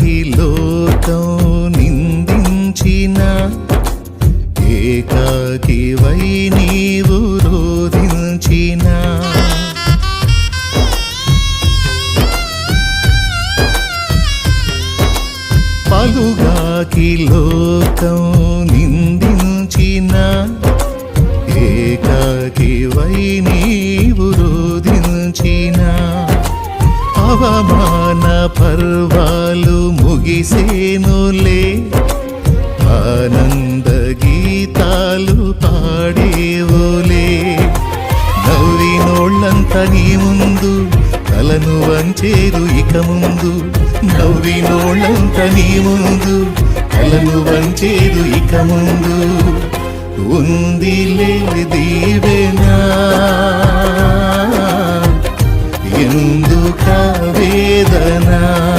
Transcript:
పలుగాకి లోకం నిందించిన ఏకాకివై నీవు రోధించిన పలుగాకి లోకం నిందించిన ఏకాకివై నీవు రోధించిన అవమాన పర్వాలు ముగిసేనులే ఆనంద గీతాలు పాడేవులే నవ్వినోళ్ళంత నీ ముందు తలను వంచేరు ఇక ముందు నవ్వినోళ్ళంత నీ ముందు తలను వంచేరు ఇక ముందు ఉందిలే దీవెనా ఎందుక వేదనా